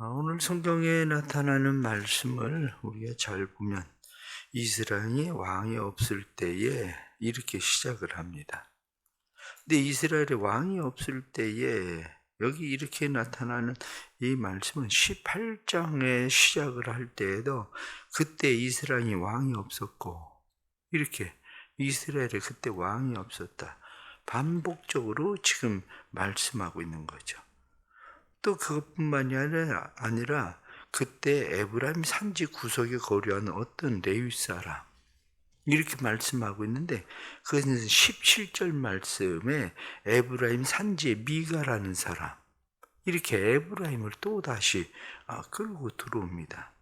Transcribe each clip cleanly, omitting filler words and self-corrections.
오늘 성경에 나타나는 말씀을 우리가 잘 보면 이스라엘이 왕이 없을 때에 이렇게 시작을 합니다. 근데 이스라엘의 왕이 없을 때에 여기 이렇게 나타나는 이 말씀은 18장에 시작을 할 때에도 그때 이스라엘이 왕이 없었고 이렇게 이스라엘에 그때 왕이 없었다. 반복적으로 지금 말씀하고 있는 거죠. 또 그것뿐만이 아니라 그때 에브라임 산지 구석에 거류하는 어떤 레위 사람 이렇게 말씀하고 있는데 그것은 17절 말씀에 에브라임 산지의 미가라는 사람 이렇게 에브라임을 또 다시 끌고 들어옵니다.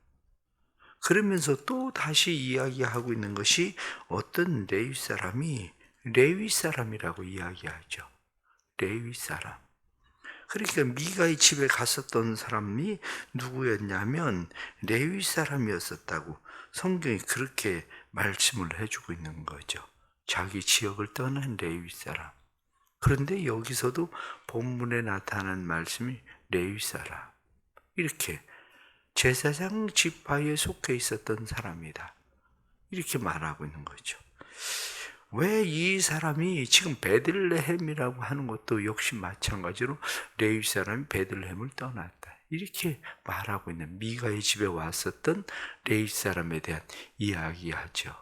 그러면서 또 다시 이야기하고 있는 것이 어떤 레위 사람이 레위 사람이라고 이야기하죠. 레위 사람. 그러니까 미가의 집에 갔었던 사람이 누구였냐면 레위 사람이었었다고 성경이 그렇게 말씀을 해주고 있는 거죠. 자기 지역을 떠난 레위 사람. 그런데 여기서도 본문에 나타난 말씀이 레위 사람. 이렇게 제사장 지파에 속해 있었던 사람이다. 이렇게 말하고 있는 거죠. 왜 이 사람이 지금 베들레헴이라고 하는 것도 역시 마찬가지로 레위 사람이 베들레헴을 떠났다. 이렇게 말하고 있는 미가의 집에 왔었던 레위 사람에 대한 이야기하죠.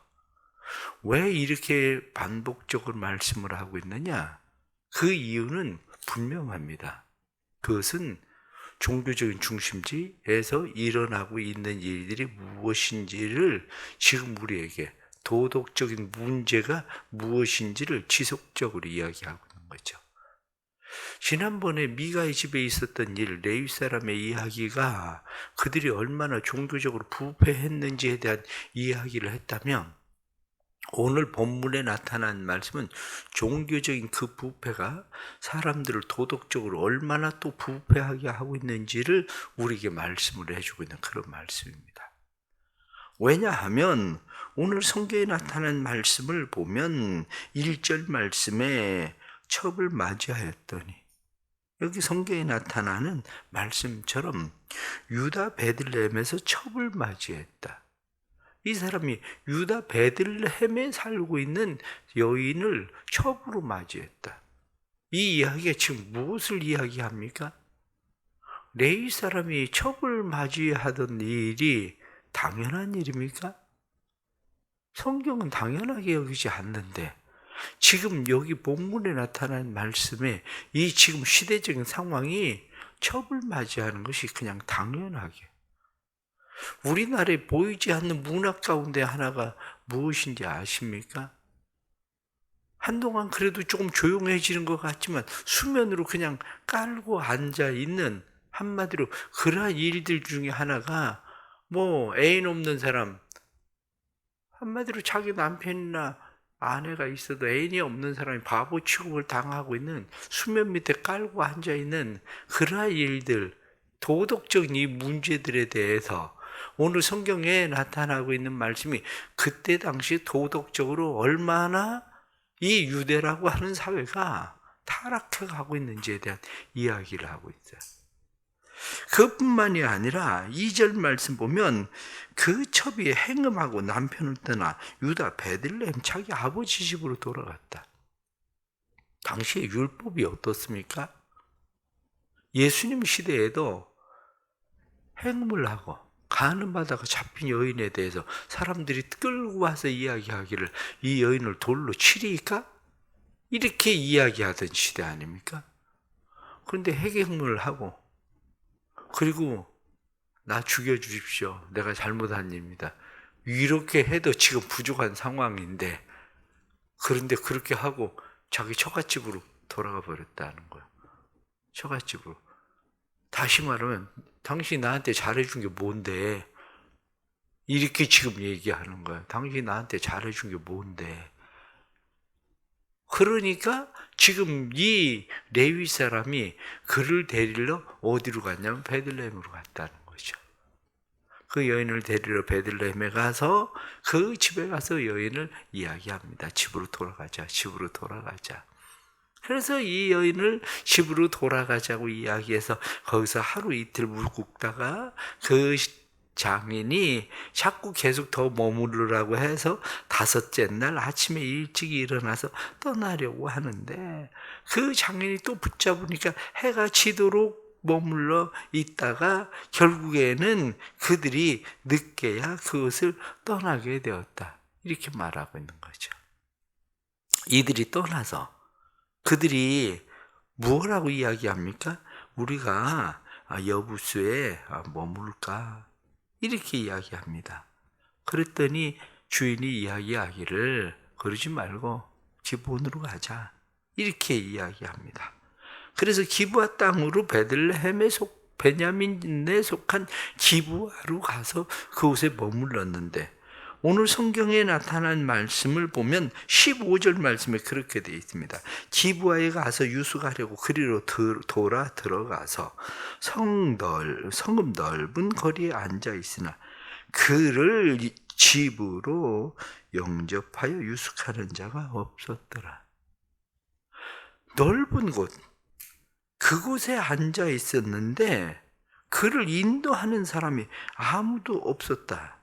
왜 이렇게 반복적으로 말씀을 하고 있느냐? 그 이유는 분명합니다. 그것은 종교적인 중심지에서 일어나고 있는 일들이 무엇인지를 지금 우리에게 도덕적인 문제가 무엇인지를 지속적으로 이야기하고 있는 거죠. 지난번에 미가의 집에 있었던 일, 레위 사람의 이야기가 그들이 얼마나 종교적으로 부패했는지에 대한 이야기를 했다면 오늘 본문에 나타난 말씀은 종교적인 그 부패가 사람들을 도덕적으로 얼마나 또 부패하게 하고 있는지를 우리에게 말씀을 해주고 있는 그런 말씀입니다. 왜냐하면 오늘 성경에 나타난 말씀을 보면 1절 말씀에 첩을 맞이하였더니 여기 성경에 나타나는 말씀처럼 유다 베들레헴에서 첩을 맞이했다. 이 사람이 유다 베들레헴에 살고 있는 여인을 첩으로 맞이했다. 이 이야기가 지금 무엇을 이야기합니까? 레위 사람이 첩을 맞이하던 일이 당연한 일입니까? 성경은 당연하게 여기지 않는데 지금 여기 본문에 나타난 말씀에 이 지금 시대적인 상황이 첩을 맞이하는 것이 그냥 당연하게 우리나라에 보이지 않는 문학 가운데 하나가 무엇인지 아십니까? 한동안 그래도 조금 조용해지는 것 같지만 수면으로 그냥 깔고 앉아 있는 한마디로 그러한 일들 중에 하나가 애인 없는 사람 한마디로 자기 남편이나 아내가 있어도 애인이 없는 사람이 바보 취급을 당하고 있는 수면 밑에 깔고 앉아있는 그러한 일들 도덕적인 이 문제들에 대해서 오늘 성경에 나타나고 있는 말씀이 그때 당시 도덕적으로 얼마나 이 유대라고 하는 사회가 타락해 가고 있는지에 대한 이야기를 하고 있어요. 그뿐만이 아니라 2절 말씀 보면 그 첩이 행음하고 남편을 떠나 유다 베들레헴 자기 아버지 집으로 돌아갔다. 당시의 율법이 어떻습니까? 예수님 시대에도 행음을 하고 가늠하다가 잡힌 여인에 대해서 사람들이 끌고 와서 이야기하기를 이 여인을 돌로 치리까? 이렇게 이야기하던 시대 아닙니까? 그런데 해경을 하고 그리고 나 죽여주십시오. 내가 잘못한 일입니다. 이렇게 해도 지금 부족한 상황인데 그런데 그렇게 하고 자기 처갓집으로 돌아가 버렸다는 거예요. 처갓집으로. 다시 말하면 당신이 나한테 잘해준 게 뭔데 이렇게 지금 얘기하는 거예요. 당신이 나한테 잘해준 게 뭔데 그러니까 지금 이 레위 사람이 그를 데리러 어디로 갔냐면 베들레헴으로 갔다는 거죠. 그 여인을 데리러 베들레헴에 가서 그 집에 가서 여인을 이야기합니다. 집으로 돌아가자. 집으로 돌아가자. 그래서 이 여인을 집으로 돌아가자고 이야기해서 거기서 하루 이틀 묵다가 그 장인이 자꾸 계속 더 머무르라고 해서 다섯째 날 아침에 일찍 일어나서 떠나려고 하는데 그 장인이 또 붙잡으니까 해가 지도록 머물러 있다가 결국에는 그들이 늦게야 그것을 떠나게 되었다. 이렇게 말하고 있는 거죠. 이들이 떠나서 그들이 무엇라고 이야기합니까? 우리가 여부수에 머물까? 이렇게 이야기합니다. 그랬더니 주인이 이야기하기를 그러지 말고 기브온으로 가자. 이렇게 이야기합니다. 그래서 기브아 땅으로 베냐민에 속한 기브아로 가서 그곳에 머물렀는데 오늘 성경에 나타난 말씀을 보면 15절 말씀에 그렇게 되어 있습니다. 기브아에 가서 유숙하려고 그리로 돌아 들어가서 성읍 넓은 거리에 앉아 있으나 그를 집으로 영접하여 유숙하는 자가 없었더라. 넓은 곳, 그곳에 앉아 있었는데 그를 인도하는 사람이 아무도 없었다.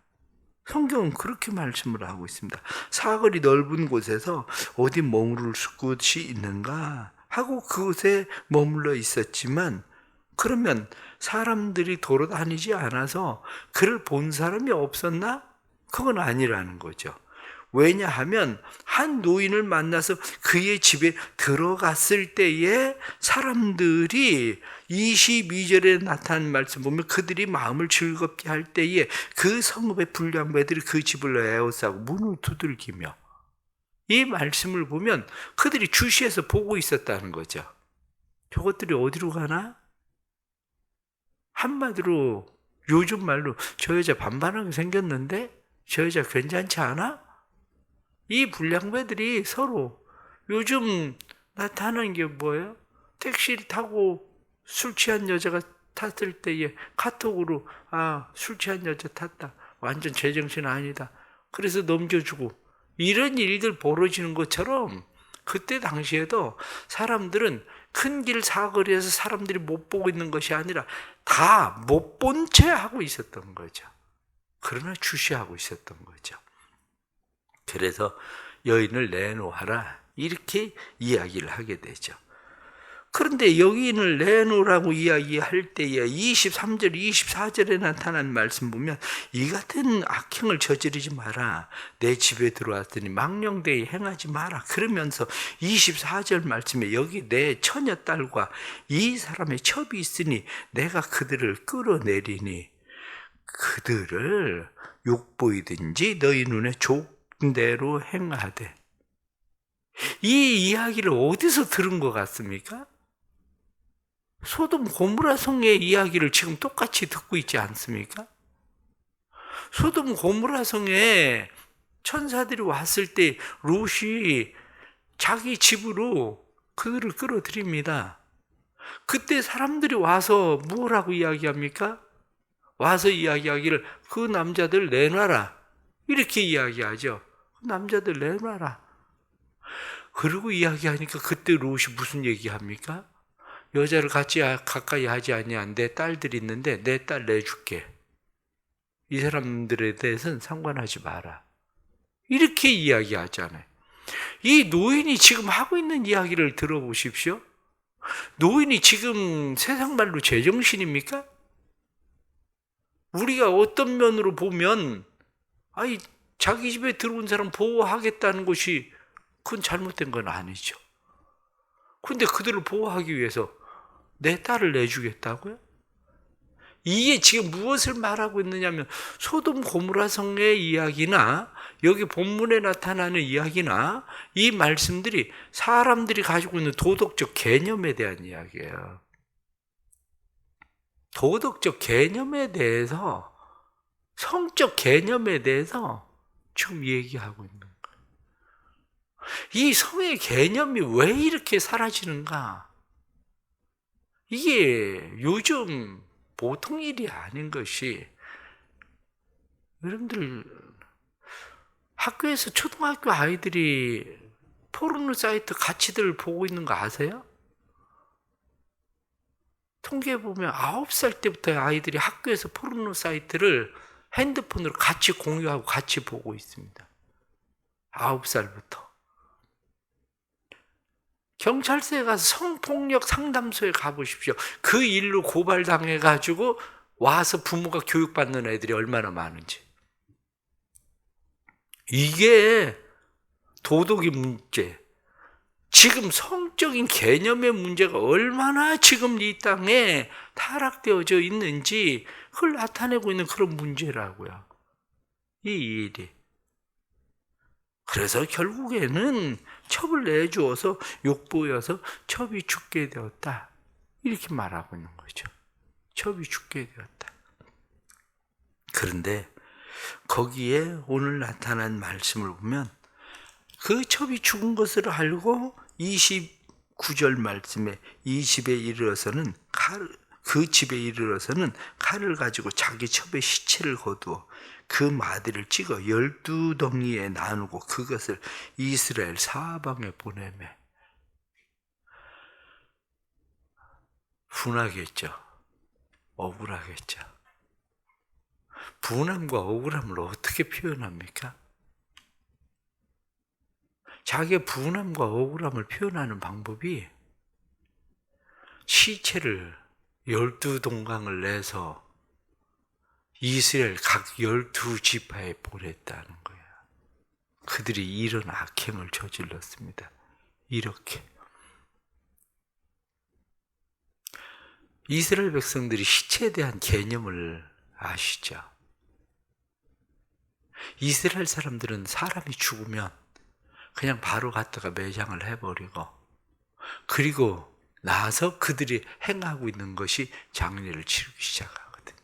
성경은 그렇게 말씀을 하고 있습니다. 사거리 넓은 곳에서 어디 머무를 곳이 있는가 하고 그곳에 머물러 있었지만 그러면 사람들이 돌아다니지 않아서 그를 본 사람이 없었나? 그건 아니라는 거죠. 왜냐하면 한 노인을 만나서 그의 집에 들어갔을 때에 사람들이 22절에 나타난 말씀 보면 그들이 마음을 즐겁게 할 때에 그 성읍의 불량배들이 그 집을 에워싸고 문을 두들기며 이 말씀을 보면 그들이 주시해서 보고 있었다는 거죠. 저것들이 어디로 가나? 한마디로 요즘 말로 저 여자 반반하게 생겼는데 저 여자 괜찮지 않아? 이 불량배들이 서로 요즘 나타나는 게 뭐예요? 택시를 타고 술 취한 여자가 탔을 때에 카톡으로 술 취한 여자 탔다. 완전 제정신 아니다. 그래서 넘겨주고 이런 일들 벌어지는 것처럼 그때 당시에도 사람들은 큰 길 사거리에서 사람들이 못 보고 있는 것이 아니라 다 못 본 채 하고 있었던 거죠. 그러나 주시하고 있었던 거죠. 그래서 여인을 내놓아라 이렇게 이야기를 하게 되죠. 그런데 여인을 내놓으라고 이야기할 때에 23절, 24절에 나타난 말씀 보면 이 같은 악행을 저지르지 마라. 내 집에 들어왔더니 망령되이 행하지 마라. 그러면서 24절 말씀에 여기 내 처녀딸과 이 사람의 첩이 있으니 내가 그들을 끌어내리니 그들을 욕보이든지 너희 눈에 좋은 대로 행하되. 이 이야기를 어디서 들은 것 같습니까? 소돔 고모라 성의 이야기를 지금 똑같이 듣고 있지 않습니까? 소돔 고모라 성에 천사들이 왔을 때 롯이 자기 집으로 그들을 끌어들입니다. 그때 사람들이 와서 뭐라고 이야기합니까? 와서 이야기하기를 그 남자들 내놔라 이렇게 이야기하죠. 그 남자들 내놔라. 그리고 이야기하니까 그때 롯이 무슨 얘기합니까? 여자를 가까이 하지 아니한 내 딸들이 있는데 내 딸 내줄게. 이 사람들에 대해서는 상관하지 마라. 이렇게 이야기하잖아요. 이 노인이 지금 하고 있는 이야기를 들어보십시오. 노인이 지금 세상 말로 제정신입니까? 우리가 어떤 면으로 보면 자기 집에 들어온 사람 보호하겠다는 것이 그건 잘못된 건 아니죠. 근데 그들을 보호하기 위해서 내 딸을 내주겠다고요? 이게 지금 무엇을 말하고 있느냐면 소돔 고모라 성의 이야기나 여기 본문에 나타나는 이야기나 이 말씀들이 사람들이 가지고 있는 도덕적 개념에 대한 이야기예요. 도덕적 개념에 대해서, 성적 개념에 대해서 지금 얘기하고 있는 거예요. 이 성의 개념이 왜 이렇게 사라지는가? 이게 요즘 보통 일이 아닌 것이, 여러분들 학교에서 초등학교 아이들이 포르노 사이트 같이들 보고 있는 거 아세요? 통계 보면 9살 때부터 아이들이 학교에서 포르노 사이트를 핸드폰으로 같이 공유하고 같이 보고 있습니다. 9살부터. 경찰서에 가서 성폭력 상담소에 가보십시오. 그 일로 고발당해가지고 와서 부모가 교육받는 애들이 얼마나 많은지. 이게 도덕의 문제. 지금 성적인 개념의 문제가 얼마나 지금 이 땅에 타락되어져 있는지 그걸 나타내고 있는 그런 문제라고요. 이 일이. 그래서 결국에는 첩을 내주어서 욕보여서 첩이 죽게 되었다. 이렇게 말하고 있는 거죠. 첩이 죽게 되었다. 그런데 거기에 오늘 나타난 말씀을 보면 그 첩이 죽은 것을 알고 29절 말씀에 이 집에 이르러서는 그 집에 이르러서는 칼을 가지고 자기 첩의 시체를 거두어 그 마디를 찍어 12덩이에 나누고 그것을 이스라엘 사방에 보내매. 분하겠죠. 억울하겠죠. 분함과 억울함을 어떻게 표현합니까? 자기의 분함과 억울함을 표현하는 방법이 시체를 12동강을 내서 이스라엘 각 12지파에 보냈다는 거예요. 그들이 이런 악행을 저질렀습니다. 이렇게. 이스라엘 백성들이 시체에 대한 개념을 아시죠? 이스라엘 사람들은 사람이 죽으면 그냥 바로 갖다가 매장을 해버리고 그리고 나서 그들이 행하고 있는 것이 장례를 치르기 시작하거든요.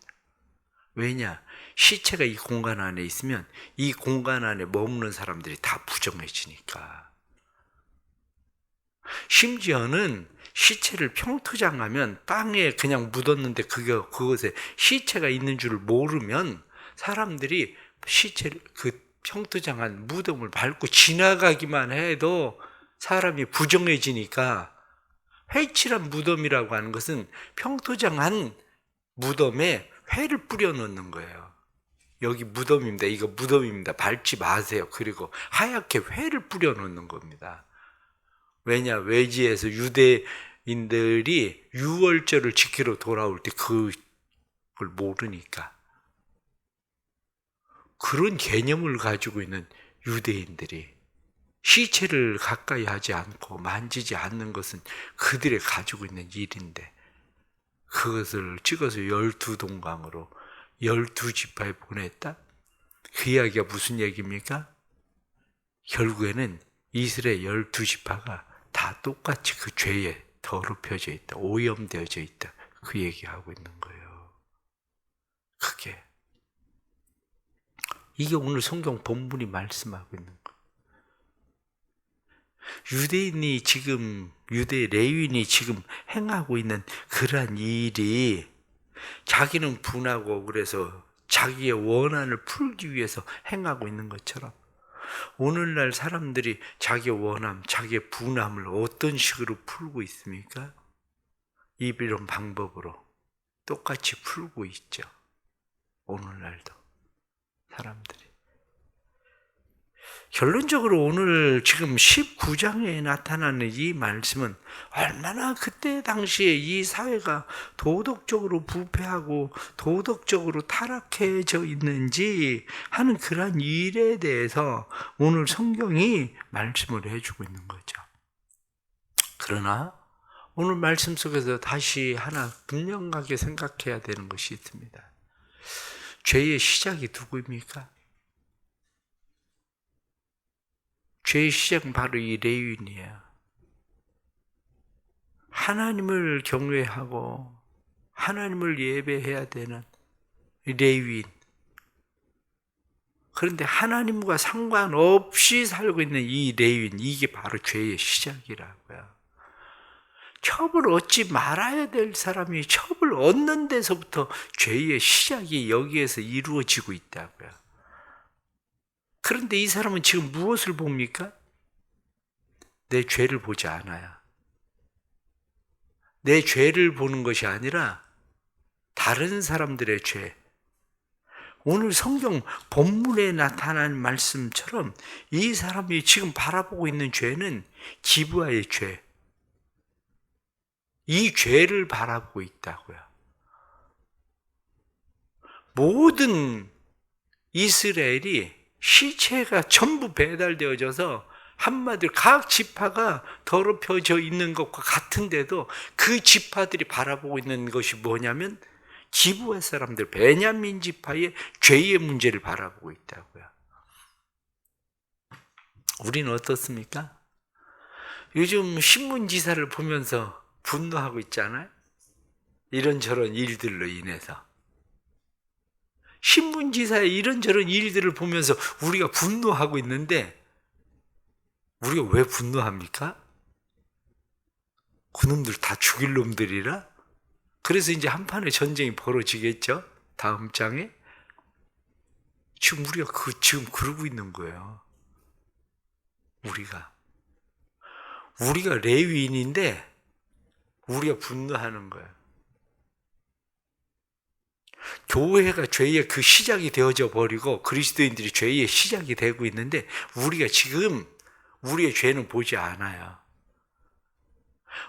왜냐? 시체가 이 공간 안에 있으면 이 공간 안에 머무는 사람들이 다 부정해지니까. 심지어는 시체를 평토장하면 땅에 그냥 묻었는데 그것에 시체가 있는 줄 모르면 사람들이 시체를 그 평토장한 무덤을 밟고 지나가기만 해도 사람이 부정해지니까 회칠한 무덤이라고 하는 것은 평토장한 무덤에 회를 뿌려 넣는 거예요. 여기 무덤입니다. 이거 무덤입니다. 밟지 마세요. 그리고 하얗게 회를 뿌려 넣는 겁니다. 왜냐? 외지에서 유대인들이 유월절을 지키러 돌아올 때 그걸 모르니까. 그런 개념을 가지고 있는 유대인들이 시체를 가까이 하지 않고 만지지 않는 것은 그들이 가지고 있는 일인데 그것을 찍어서 12동강으로 12지파에 보냈다? 그 이야기가 무슨 얘기입니까? 결국에는 이스라엘 12지파가 다 똑같이 그 죄에 더럽혀져 있다. 오염되어져 있다. 그 얘기하고 있는 거예요. 그게. 이게 오늘 성경 본문이 말씀하고 있는 거예요. 유대인이 지금, 레위인이 지금 행하고 있는 그러한 일이 자기는 분하고 그래서 자기의 원한을 풀기 위해서 행하고 있는 것처럼 오늘날 사람들이 자기의 원함, 자기의 분함을 어떤 식으로 풀고 있습니까? 이런 방법으로 똑같이 풀고 있죠. 오늘날도 사람들이. 결론적으로 오늘 지금 19장에 나타나는 이 말씀은 얼마나 그때 당시에 이 사회가 도덕적으로 부패하고 도덕적으로 타락해져 있는지 하는 그런 일에 대해서 오늘 성경이 말씀을 해주고 있는 거죠. 그러나 오늘 말씀 속에서 다시 하나 분명하게 생각해야 되는 것이 있습니다. 죄의 시작이 누구입니까? 죄의 시작은 바로 이 레위인이에요. 하나님을 경외하고 하나님을 예배해야 되는 레위인. 그런데 하나님과 상관없이 살고 있는 이 레위인, 이게 바로 죄의 시작이라고요. 첩을 얻지 말아야 될 사람이 첩을 얻는 데서부터 죄의 시작이 여기에서 이루어지고 있다고요. 그런데 이 사람은 지금 무엇을 봅니까? 내 죄를 보지 않아요. 내 죄를 보는 것이 아니라 다른 사람들의 죄. 오늘 성경 본문에 나타난 말씀처럼 이 사람이 지금 바라보고 있는 죄는 기브아의 죄. 이 죄를 바라보고 있다고요. 모든 이스라엘이 시체가 전부 배달되어져서 한마디로 각 지파가 더럽혀져 있는 것과 같은데도 그 지파들이 바라보고 있는 것이 뭐냐면 기브아 사람들, 베냐민 지파의 죄의 문제를 바라보고 있다고요. 우리는 어떻습니까? 요즘 신문지사를 보면서 분노하고 있잖아요. 이런저런 일들로 인해서. 신문지사의 이런저런 일들을 보면서 우리가 분노하고 있는데 우리가 왜 분노합니까? 그놈들 다 죽일 놈들이라? 그래서 이제 한판의 전쟁이 벌어지겠죠? 다음 장에. 지금 우리가 지금 그러고 있는 거예요. 우리가 레위인인데 우리가 분노하는 거예요. 교회가 죄의 그 시작이 되어져 버리고 그리스도인들이 죄의 시작이 되고 있는데 우리가 지금 우리의 죄는 보지 않아요.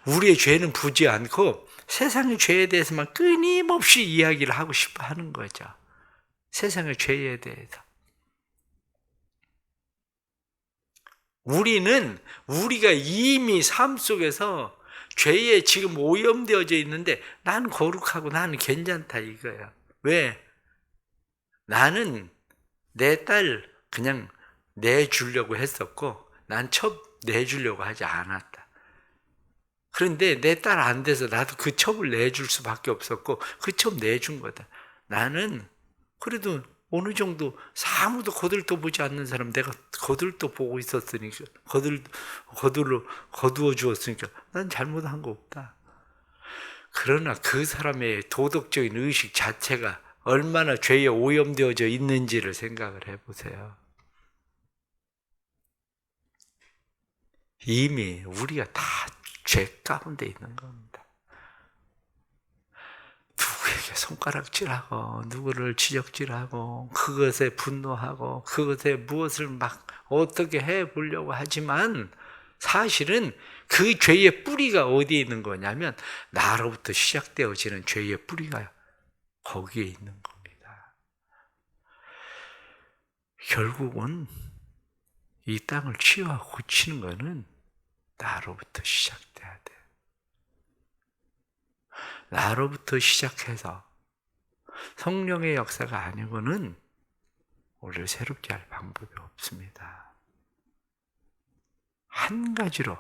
우리의 죄는 보지 않고 세상의 죄에 대해서만 끊임없이 이야기를 하고 싶어 하는 거죠. 세상의 죄에 대해서. 우리가 이미 삶 속에서 죄에 지금 오염되어져 있는데 난 거룩하고 나는 괜찮다 이거야. 왜? 나는 내 딸 그냥 내주려고 했었고 난 첩 내주려고 하지 않았다. 그런데 내 딸 안 돼서 나도 그 첩을 내줄 수밖에 없었고 그 첩 내준 거다. 나는 그래도 어느 정도 아무도 거들떠 보지 않는 사람 내가 거들떠 보고 있었으니까 거두어 주었으니까 난 잘못한 거 없다. 그러나 그 사람의 도덕적인 의식 자체가 얼마나 죄에 오염되어져 있는지를 생각을 해보세요. 이미 우리가 다 죄 가운데 있는 겁니다. 누구에게 손가락질하고 누구를 지적질하고 그것에 분노하고 그것에 무엇을 막 어떻게 해보려고 하지만 사실은 그 죄의 뿌리가 어디에 있는 거냐면 나로부터 시작되어지는 죄의 뿌리가 거기에 있는 겁니다. 결국은 이 땅을 치유하고 고치는 거는 나로부터 시작돼야 돼. 나로부터 시작해서 성령의 역사가 아니고는 우리를 새롭게 할 방법이 없습니다. 한 가지로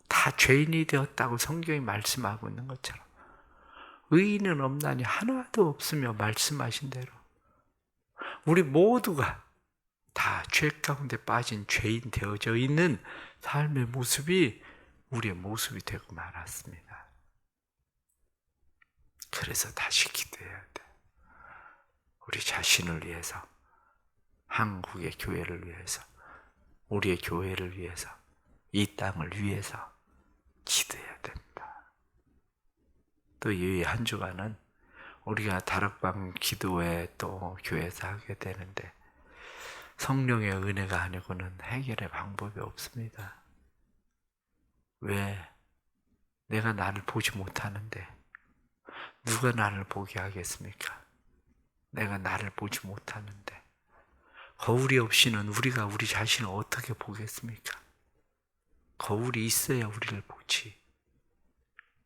다 죄인이 되었다고 성경이 말씀하고 있는 것처럼 의인은 없나니 하나도 없으며 말씀하신 대로 우리 모두가 다 죄 가운데 빠진 죄인 되어져 있는 삶의 모습이 우리의 모습이 되고 말았습니다. 그래서 다시 기도해야 돼. 우리 자신을 위해서, 한국의 교회를 위해서, 우리의 교회를 위해서, 이 땅을 위해서 기도해야 됩니다. 또 이 한 주간은 우리가 다락방 기도회 또 교회에서 하게 되는데 성령의 은혜가 아니고는 해결의 방법이 없습니다. 왜? 내가 나를 보지 못하는데 누가 나를 보게 하겠습니까? 내가 나를 보지 못하는데 거울이 없이는 우리가 우리 자신을 어떻게 보겠습니까? 거울이 있어야 우리를 보지.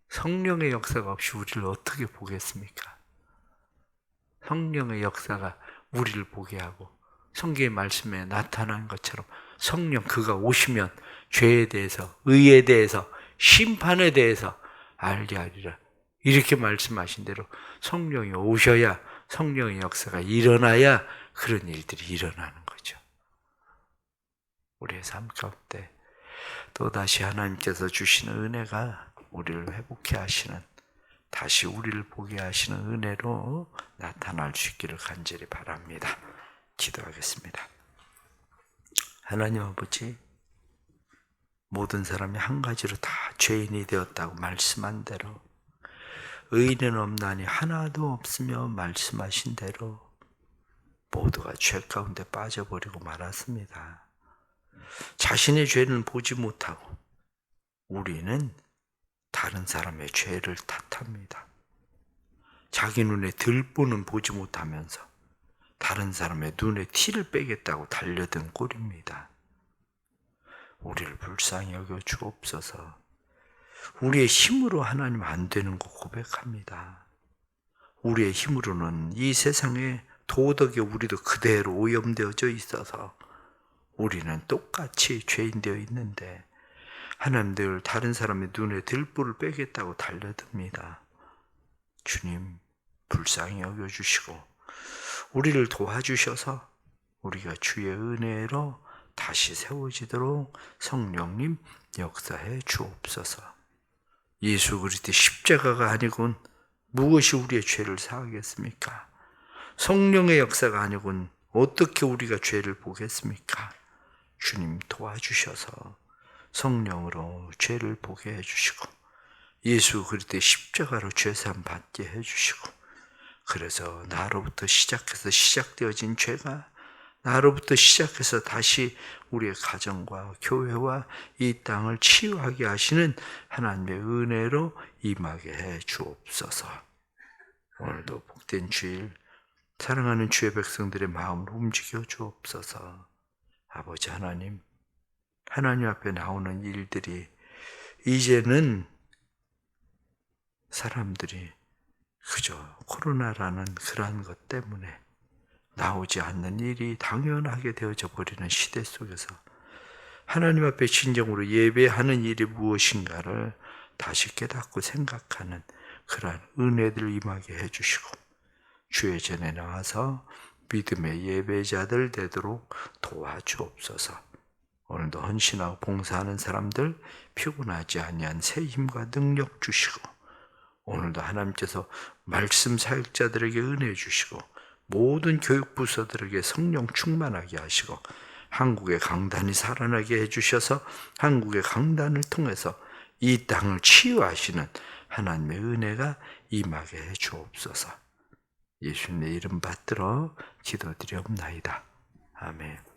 성령의 역사가 없이 우리를 어떻게 보겠습니까? 성령의 역사가 우리를 보게 하고 성경의 말씀에 나타난 것처럼 성령 그가 오시면 죄에 대해서, 의에 대해서, 심판에 대해서 알게 하리라. 이렇게 말씀하신 대로 성령이 오셔야 성령의 역사가 일어나야 그런 일들이 일어나는 거죠. 우리의 삶 가운데 또다시 하나님께서 주시는 은혜가 우리를 회복해 하시는, 다시 우리를 보게 하시는 은혜로 나타날 수 있기를 간절히 바랍니다. 기도하겠습니다. 하나님 아버지, 모든 사람이 한 가지로 다 죄인이 되었다고 말씀한 대로 의인은 없나니 하나도 없으며 말씀하신 대로 모두가 죄 가운데 빠져버리고 말았습니다. 자신의 죄는 보지 못하고 우리는 다른 사람의 죄를 탓합니다. 자기 눈에 들보는 보지 못하면서 다른 사람의 눈에 티를 빼겠다고 달려든 꼴입니다. 우리를 불쌍히 여겨 주옵소서. 우리의 힘으로 하나님 안 되는 거 고백합니다. 우리의 힘으로는 이 세상에 도덕에 우리도 그대로 오염되어져 있어서 우리는 똑같이 죄인 되어 있는데 하나님 늘 다른 사람의 눈에 들보를 빼겠다고 달려듭니다. 주님 불쌍히 여겨주시고 우리를 도와주셔서 우리가 주의 은혜로 다시 세워지도록 성령님 역사해 주옵소서. 예수 그리스도의 십자가가 아니군 무엇이 우리의 죄를 사하겠습니까? 성령의 역사가 아니군 어떻게 우리가 죄를 보겠습니까? 주님 도와주셔서 성령으로 죄를 보게 해주시고 예수 그리스도의 십자가로 죄사함 받게 해주시고 그래서 나로부터 시작해서 시작되어진 죄가 나로부터 시작해서 다시 우리의 가정과 교회와 이 땅을 치유하게 하시는 하나님의 은혜로 임하게 해 주옵소서. 오늘도 복된 주일 사랑하는 주의 백성들의 마음을 움직여 주옵소서. 아버지 하나님 앞에 나오는 일들이 이제는 사람들이 그저 코로나라는 그러한 것 때문에 나오지 않는 일이 당연하게 되어져 버리는 시대 속에서 하나님 앞에 진정으로 예배하는 일이 무엇인가를 다시 깨닫고 생각하는 그러한 은혜들 임하게 해주시고 주의 전에 나와서 믿음의 예배자들 되도록 도와주옵소서. 오늘도 헌신하고 봉사하는 사람들 피곤하지 아니한 새 힘과 능력 주시고 오늘도 하나님께서 말씀 사역자들에게 은혜 주시고 모든 교육부서들에게 성령 충만하게 하시고 한국의 강단이 살아나게 해주셔서 한국의 강단을 통해서 이 땅을 치유하시는 하나님의 은혜가 임하게 해 주옵소서. 예수님의 이름 받들어 기도드리옵나이다. 아멘.